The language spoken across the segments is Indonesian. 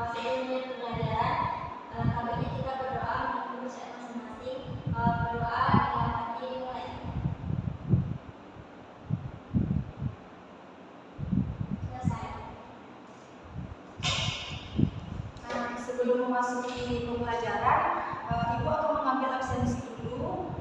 Seiring pelajaran, kabarnya kita berdoa menunggu saat masing-masing. Berdoa dalam hati mulai. Selesai. Sebelum memasuki pembelajaran, Ibu akan mengambil absensi dulu.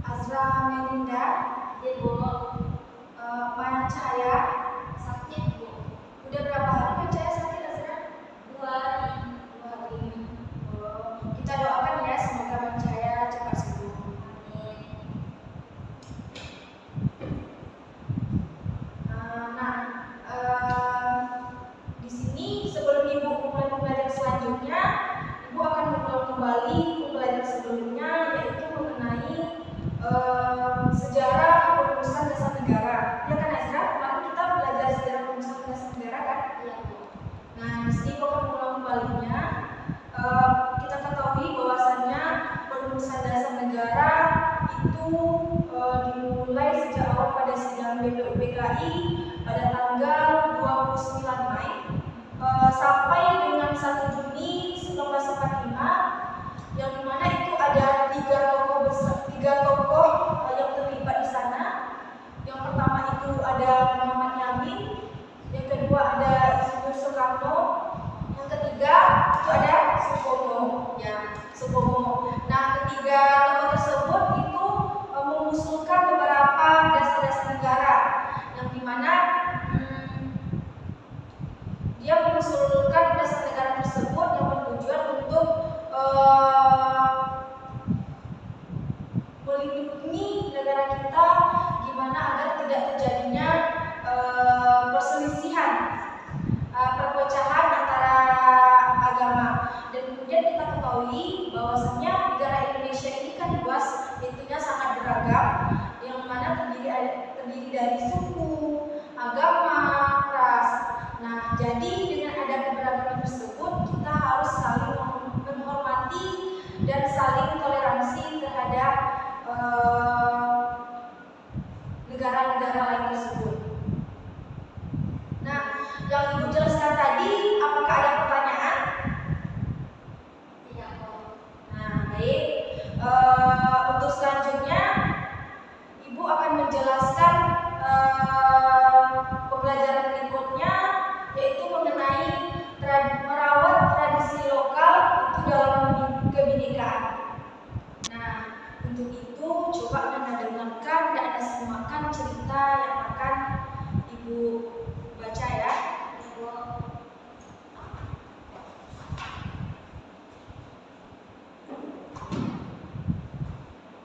Azra Melinda, Ibu, Maya Cahaya, sakit Bu. udah berapa hari Maya Cahaya sakit Azra? 2 hari. 2 hari. Kita doakan ya, semoga Maya Cahaya cepat sembuh. Amin. Di sini sebelum Ibu mulai pembelajaran selanjutnya, Ibu akan mengulang kembali pembelajaran sebelumnya, yaitu mengenai sejarah perumusan dasar negara. Ya kan Azra? Kemarin kita belajar sejarah perumusan dasar negara kan? Iya Bu. Nah, di sini Ibu akan mengulang kembalinya. Kita ketahui bahwasannya perumusan dasar negara itu dimulai sejak awal pada sidang BPUPKI pada tanggal 29 Mai sampai dengan 1 Juni 1945, yang dimana itu ada tiga tokoh yang terlibat di sana. Yang pertama itu ada Muhammad Yamin, yang kedua ada Soekarno, yang ketiga itu ada Supomo. Nah, ketiga tokoh tersebut itu mengusulkan beberapa dasar-dasar negara, yang dimana dia mengusulkan dasar negara tersebut yang bertujuan untuk melindungi negara kita, gimana agar tidak terjadinya perselisihan, perpecahan antara agama. Dan kemudian kita ketahui bahwasannya negara Indonesia ini kan luas, intinya sangat beragam, yang mana terdiri dari suku, agama, ras. Nah, jadi dengan ada keberagaman tersebut, kita harus saling menghormati dan saling toleransi terhadap negara-negara lain tersebut. Nah, yang Ibu jelaskan tadi, apakah ada pertanyaan? Tidak Bu. Nah, baik. Untuk selanjutnya, Ibu akan menjelaskan pembelajaran berikutnya, yaitu mengenai merawat tradisi lokal itu dalam kebinekaan. Nah, untuk itu coba Anda dengarkan dan Anda simakkan cerita yang akan Ibu baca ya. Ibu.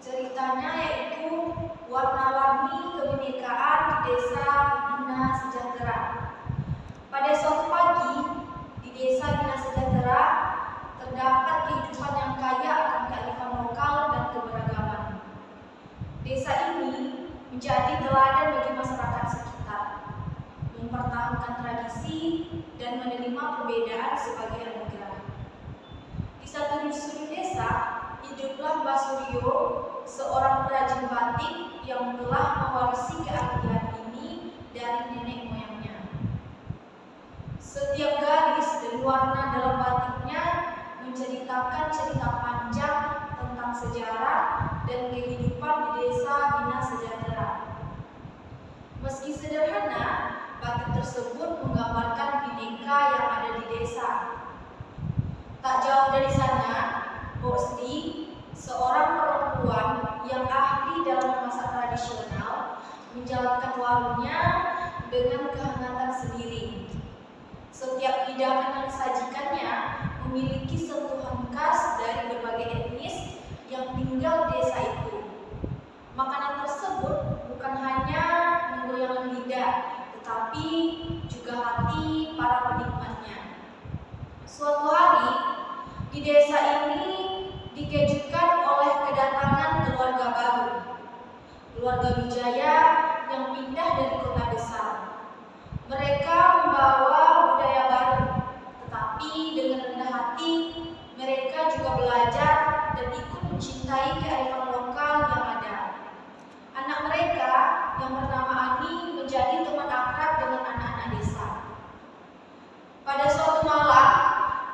Ceritanya yaitu warna-warni kebinekaan di Desa Bina Sejahtera. Pada suatu pagi di Desa Bina Sejahtera terdapat kehidupan yang kaya akan kearifan lokal dan keberagaman. Desa ini menjadi teladan bagi masyarakat sekitar, mempertahankan tradisi dan menerima perbedaan sebagai anugerah. Di satu sudut desa hiduplah Mbak Suryo, seorang perajin batik yang telah mewarisi keahlian ini dari nenek moyangnya. Setiap garis dan warna dalam batiknya menceritakan cerita panjang tentang sejarah dan kehidupan di Desa Bina Sejahtera. Meski sederhana, batik tersebut menggambarkan bineka yang ada di desa. Tak jauh dari sana, Bosdi, seorang perempuan yang ahli dalam memasak tradisional, menjalankan warungnya dengan kehangatan sendiri. Setiap hidangan yang disajikannya memiliki sentuhan khas dari berbagai etnis yang tinggal di desa itu. Makanan tersebut bukan hanya menggoyang lidah, tetapi juga hati para penikmatnya. Suatu hari, di desa ini dikejutkan oleh kedatangan keluarga baru, keluarga Wijaya yang pindah dari kota besar. Mereka membawa budaya baru, tetapi dengan rendah hati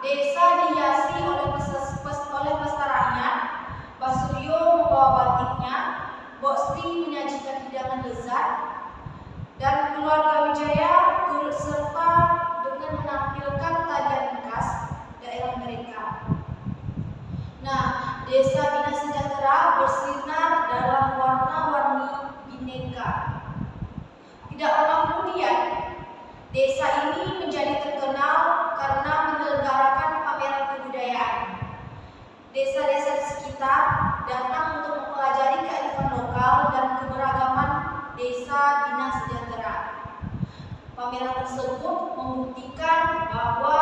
desa dihiasi oleh pesta rakyat. Mbah Suryo membawa batiknya, Mbok Sri menyajikan hidangan lezat, dan keluarga Wijaya turut serta dengan menampilkan tarian khas daerah mereka. Nah, Desa Bina Sejahtera bersinar dalam warna-warni bineka. Tidak lama kemudian, desa ini menjadi terkenal karena menyelenggarakan pameran kebudayaan. Desa-desa di sekitar datang untuk mempelajari kearifan lokal dan keberagaman Desa Bina Sejahtera. Pameran tersebut membuktikan bahwa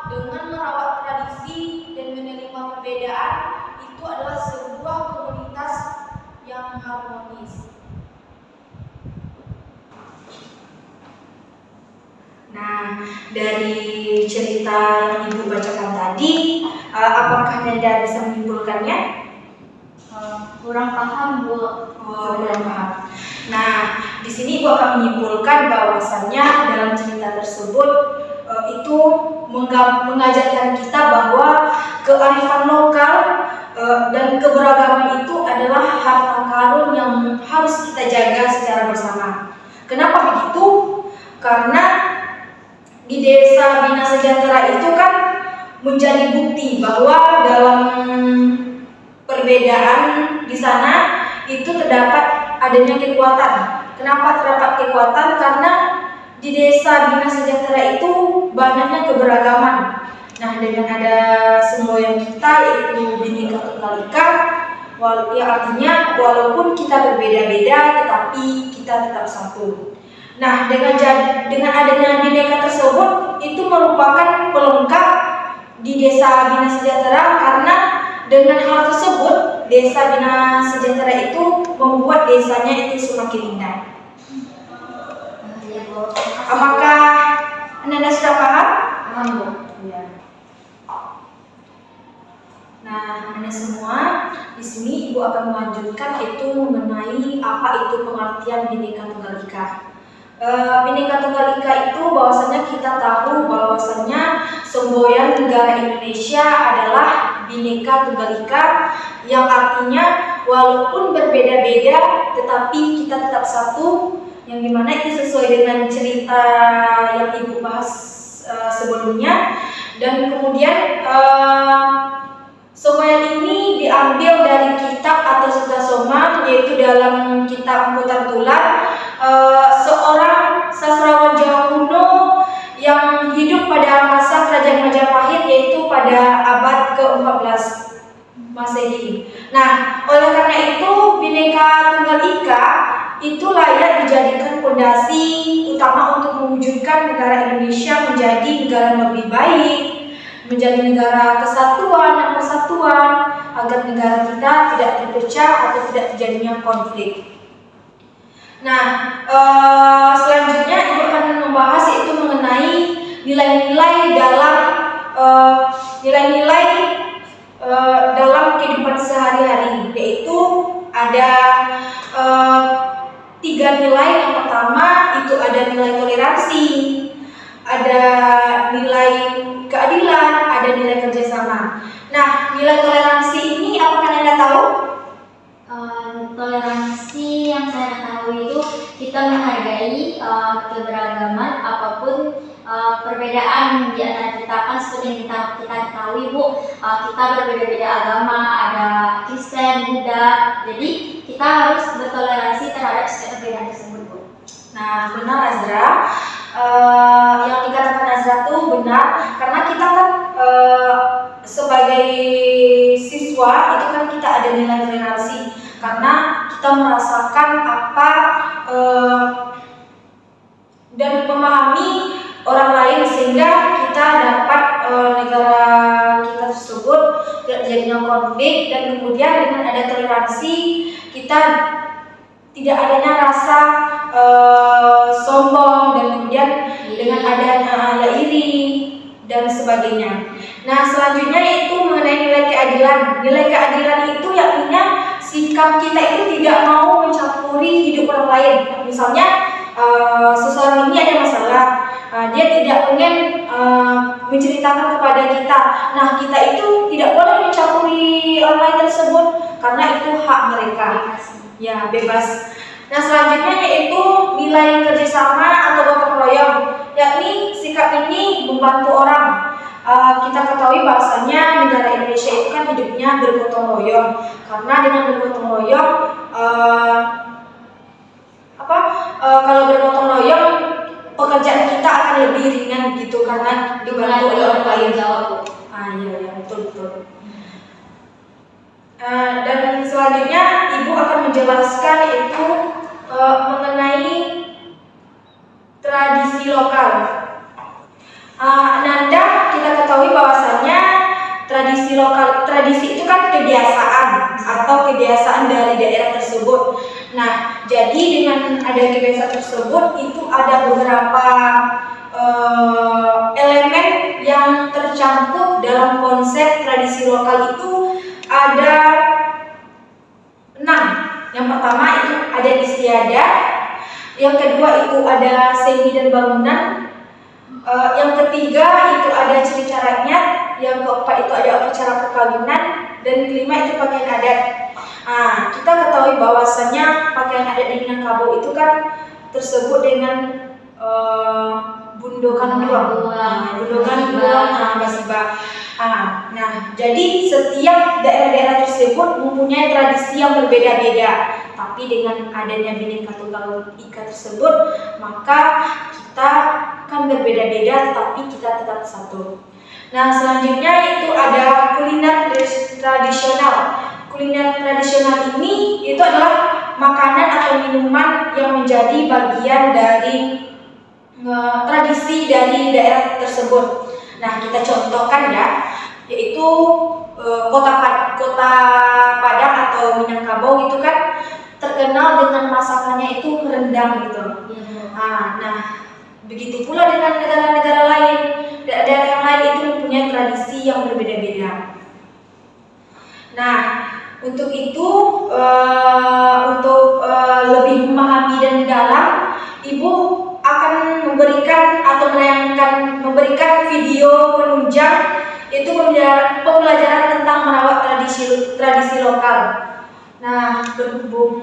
dengan merawat tradisi dan menerima perbedaan, itu adalah sebuah komunitas yang harmonis. Nah, dari cerita yang Ibu bacakan tadi, apakah Nanda bisa menyimpulkannya? Kurang paham, Bu. Oh, kurang paham. Nah, di sini Ibu akan menyimpulkan bahwasannya dalam cerita tersebut itu mengajarkan kita bahwa kearifan lokal dan keberagaman itu adalah harta karun yang harus kita jaga secara bersama. Kenapa begitu? Karena di Desa Bina Sejahtera itu kan menjadi bukti bahwa dalam perbedaan di sana itu terdapat adanya kekuatan. Kenapa terdapat kekuatan? Karena di Desa Bina Sejahtera itu banyaknya keberagaman. Nah, dengan ada semboyan kita yaitu Bhinneka Tunggal Ika, yang artinya walaupun kita berbeda-beda tetapi kita tetap satu. Nah, dengan adanya Bhinneka tersebut itu merupakan pelengkap di Desa Bina Sejahtera, karena dengan hal tersebut Desa Bina Sejahtera itu membuat desanya itu semakin indah. Apakah Anda sudah paham? Paham, Bu. Ya. Nah, Anda semua di sini Ibu akan melanjutkan itu mengenai apa itu pengertian Bhinneka Tunggal Ika. Bhinneka Tunggal Ika itu bahwasanya kita tahu bahwasanya semboyan negara Indonesia adalah Bhinneka Tunggal Ika, yang artinya walaupun berbeda-beda tetapi kita tetap satu, yang dimana itu sesuai dengan cerita yang Ibu bahas sebelumnya. Dan kemudian semboyan ini diambil dari kitab atau Sutta Soma, yaitu dalam kitab Putar Tular, seorang sastrawan Jawa kuno yang hidup pada masa Kerajaan Majapahit, yaitu pada abad ke-14 Masehi. Nah, oleh karena itu Bhinneka Tunggal Ika itu layak dijadikan fondasi utama untuk mewujudkan negara Indonesia menjadi negara yang lebih baik, menjadi negara kesatuan dan persatuan, agar negara kita tidak terpecah atau tidak terjadinya konflik. Nah, selanjutnya Ibu akan membahas yaitu mengenai nilai-nilai dalam kehidupan sehari-hari, yaitu ada 3 nilai. Yang pertama itu ada nilai toleransi, ada nilai keadilan, ada nilai kerjasama. Nah, nilai toleransi ini apakah Anda tahu? Toleransi yang saya ketahui itu kita menghargai keberagaman apapun perbedaan di antara kita, kan seperti yang kita ketahui, Bu, kita berbeda-beda agama, ada Kristen, Buddha, jadi kita harus bertoleransi terhadap setiap perbedaan tersebut, Bu. Nah, benar Azra, yang dikatakan Azra itu benar, karena kita kan sebagai siswa itu kan kita ada nilai toleransi, karena kita merasakan apa dan memahami orang lain, sehingga kita dapat negara kita tersebut tidak terjadinya konflik. Dan kemudian dengan ada toleransi, kita tidak adanya rasa sombong, dan kemudian dengan adanya iri dan sebagainya. Nah, selanjutnya yaitu mengenai nilai keadilan. Nilai keadilan itu artinya sikap kita itu tidak mau mencampuri hidup orang lain. Misalnya seseorang ini ada masalah, dia tidak ingin menceritakan kepada kita. Nah, kita itu tidak boleh mencampuri orang lain tersebut karena itu hak mereka. Ya, bebas. Nah, selanjutnya yaitu nilai kerjasama atau gotong royong, yakni sikap ini membantu orang. Kita ketahui bahasanya negara Indonesia itu kan hidupnya bergotong royong, karena dengan bergotong royong kalau bergotong royong pekerjaan kita akan lebih ringan gitu karena dibantu oleh orang lain. Iya, betul. Dan selanjutnya ibu akan menjelaskan itu mengenai tradisi lokal. Ananda, kita ketahui bahwasannya tradisi itu kan kebiasaan atau kebiasaan dari daerah tersebut. Nah, jadi dengan ada kebiasaan tersebut itu ada beberapa elemen yang tercakup dalam konsep tradisi lokal itu ada 6. Yang pertama itu ada istiadat, yang kedua itu ada seni dan bangunan, yang ketiga itu ada cerita rakyat, yang keempat itu ada upacara perkawinan, dan kelima itu pakaian adat. Kita ketahui bahwasannya pakaian adat di Minangkabau itu kan tersebut dengan bundokan dua, basiba. Nah, jadi setiap daerah-daerah tersebut mempunyai tradisi yang berbeda-beda. Tapi dengan adanya Bhinneka Tunggal Ika tersebut, maka kita kan berbeda-beda, tapi kita tetap satu. Nah, selanjutnya itu ada kuliner tradisional. Kuliner tradisional ini itu adalah makanan atau minuman yang menjadi bagian dari tradisi dari daerah tersebut. Nah, kita contohkan ya, yaitu kota Padang atau Minangkabau itu kan terkenal dengan masakannya itu rendang gitu. Nah, begitu pula dengan negara-negara lain, daerah yang lain itu mempunyai tradisi yang berbeda-beda. Nah, untuk itu untuk lebih memahami dan dalam, Ibu akan memberikan video penunjang itu pembelajaran tentang merawat tradisi lokal. Nah, berhubung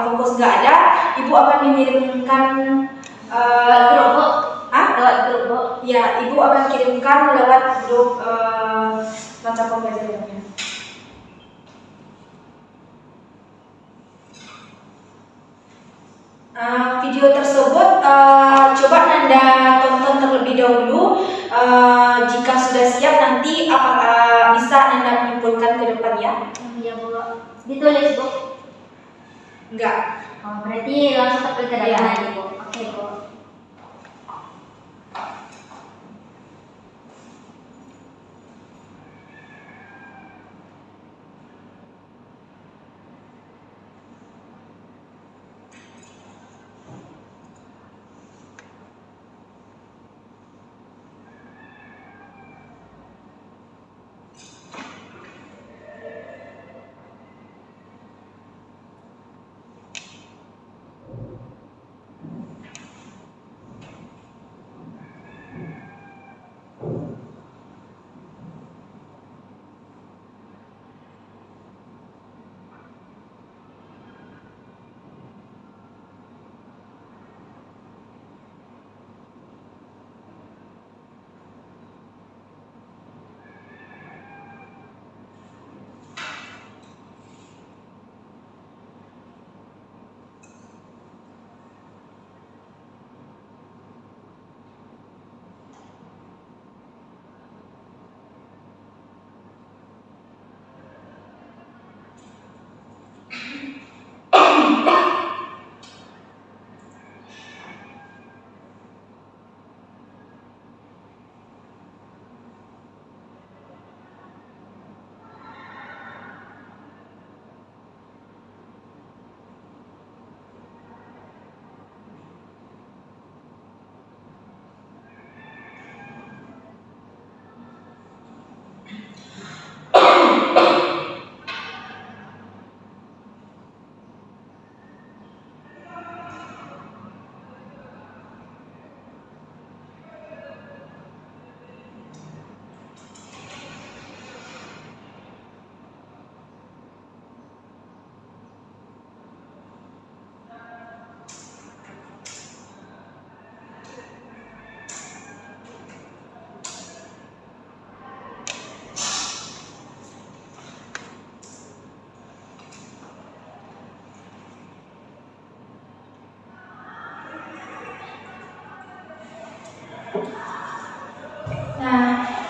fokus nggak ada, Ibu akan mengirimkan lewat grup. Ya, Ibu akan kirimkan lewat grup mata pembelajarannya. Video tersebut coba Nanda tonton terlebih dahulu. Jika sudah siap nanti apakah bisa Nanda menyimpulkan ke depan ya? Iya, Bu. Ditulis, Bu? Enggak. Berarti langsung ke dalam aja, Bu. Oke, Bu.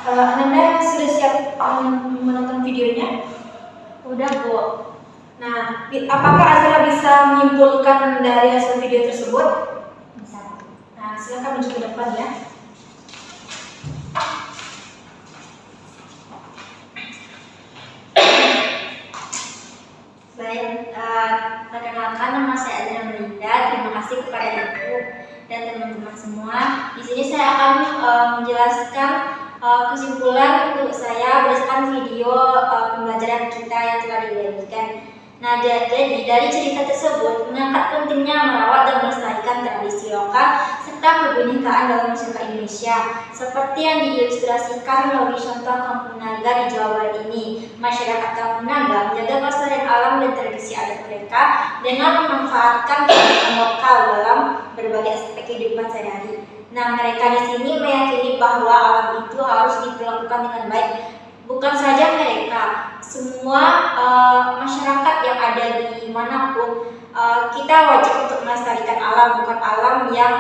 Ananda sudah siap menonton videonya? Udah, Bu. Nah, apakah Azra bisa menyimpulkan dari hasil video tersebut? Bisa. Nah, silakan maju ke depan ya. Baik, perkenalkan nama saya Azra Melinda. Terima kasih kepada Ibu dan teman-teman semua. Di sini saya akan menjelaskan kesimpulan untuk saya berdasarkan video pembelajaran kita yang telah dibagikan. Nah, jadi dari cerita tersebut mengangkat pentingnya merawat dan melestarikan tradisi lokal serta kebinekaan dalam masyarakat Indonesia. Seperti yang diilustrasikan melalui contoh Kampung Naga di Jawa Barat ini, masyarakat Kampung Naga menjaga kelestarian alam dan tradisi adat mereka dengan memanfaatkan kearifan lokal dalam berbagai aspek kehidupan sehari-hari. Nah, mereka di sini meyakini bahwa alam itu harus diperlakukan dengan baik. Bukan saja mereka, semua masyarakat yang ada di manapun, kita wajib untuk melestarikan alam, bukan alam yang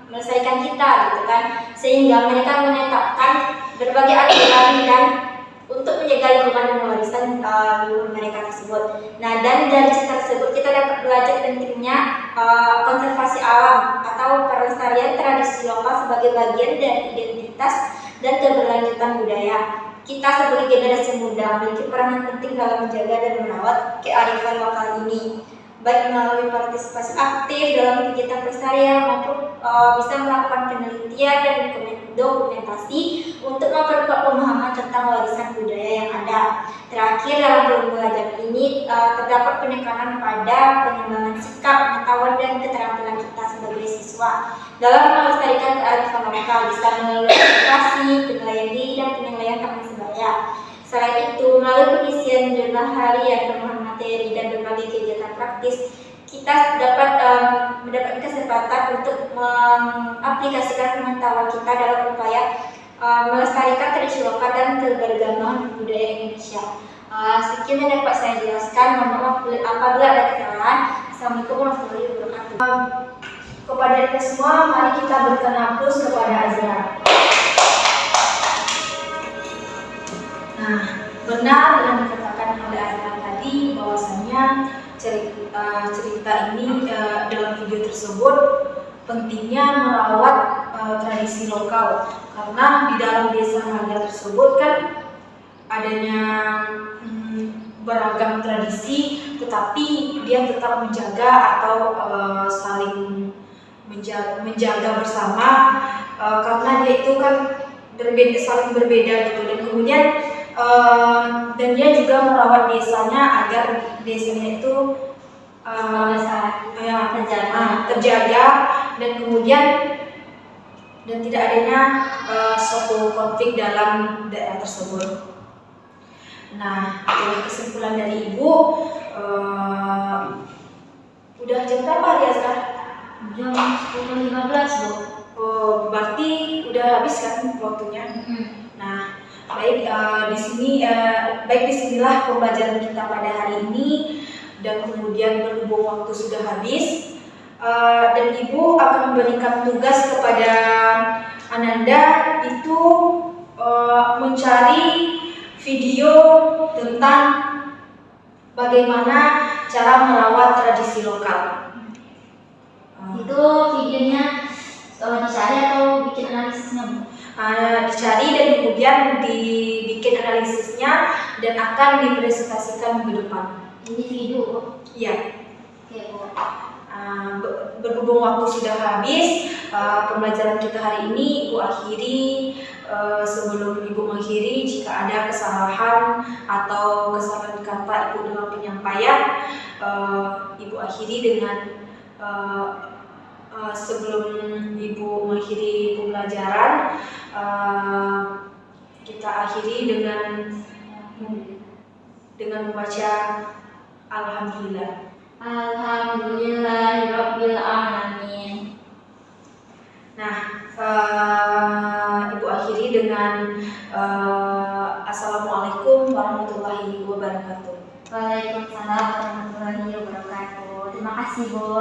melestarikan kita, gitu kan? Sehingga mereka menetapkan berbagai aturan dan untuk menjaga lingkungan dan warisan leluhur mereka tersebut. Nah, dan dari cerita tersebut kita dapat belajar pentingnya konservasi alam atau pelestarian tradisi lokal sebagai bagian dari identitas dan keberlanjutan budaya. Kita sebagai generasi muda memiliki peranan penting dalam menjaga dan merawat kearifan lokal ini, baik melalui partisipasi aktif dalam kegiatan pelestarian maupun bisa melakukan penelitian dan dokumentasi untuk memperkuat pemahaman tentang warisan budaya yang ada. Terakhir, dalam pembelajaran ini terdapat penekanan pada pengembangan sikap, pengetahuan dan keterampilan kita sebagai siswa dalam melestarikan kearifan lokal, bisa melalui edukasi, penilaian diri dan penilaian teman sebaya. Selain itu, melalui pengisian jurnal harian, temuan materi dan berbagai kegiatan praktis, kita dapat mendapatkan kesempatan untuk mengaplikasikan pengetahuan kita dalam upaya melestarikan tradisi lokal dan keberagaman budaya Indonesia. Sekian yang dapat saya jelaskan. Mohon maaf apabila ada kesalahan. Assalamualaikum warahmatullahi wabarakatuh. Kepada kita semua, mari kita berikan aplaus kepada Azra. Nah, benar yang dikatakan oleh Azra tadi bahwasanya cerita ini dalam video tersebut pentingnya merawat tradisi lokal, karena di dalam desa Naga tersebut kan adanya beragam tradisi, tetapi dia tetap menjaga atau saling menjaga bersama, karena dia itu kan saling berbeda gitu, dan kemudian dan dia juga merawat desanya agar desanya itu terjaga dan kemudian dan tidak adanya suatu konflik dalam daerah tersebut. Nah, itulah kesimpulan dari Ibu. Udah jam berapa hari Azra? Jam 10.15, Bu. Oh, berarti udah habis kan waktunya? Nah, baik disinilah pembelajaran kita pada hari ini, dan kemudian berhubung waktu sudah habis, dan Ibu akan memberikan tugas kepada Ananda itu mencari video tentang bagaimana cara merawat tradisi lokal. Itu videonya dicari atau bikin analisisnya, Bu? Dicari dan kemudian dibikin analisisnya dan akan dipresentasikan minggu depan. Ini video, Bu? Iya. Oke, Bu. Berhubung waktu sudah habis, pembelajaran kita hari ini Ibu akhiri. Sebelum Ibu mengakhiri, jika ada kesalahan atau kesalahan kata Ibu dalam penyampaian, Ibu akhiri dengan sebelum Ibu mengakhiri pembelajaran, kita akhiri dengan membaca Alhamdulillah. Alhamdulillahirabbil alamin. Nah, Ibu akhiri dengan Assalamualaikum warahmatullahi wabarakatuh. Waalaikumsalam warahmatullahi wabarakatuh. Terima kasih, Bu.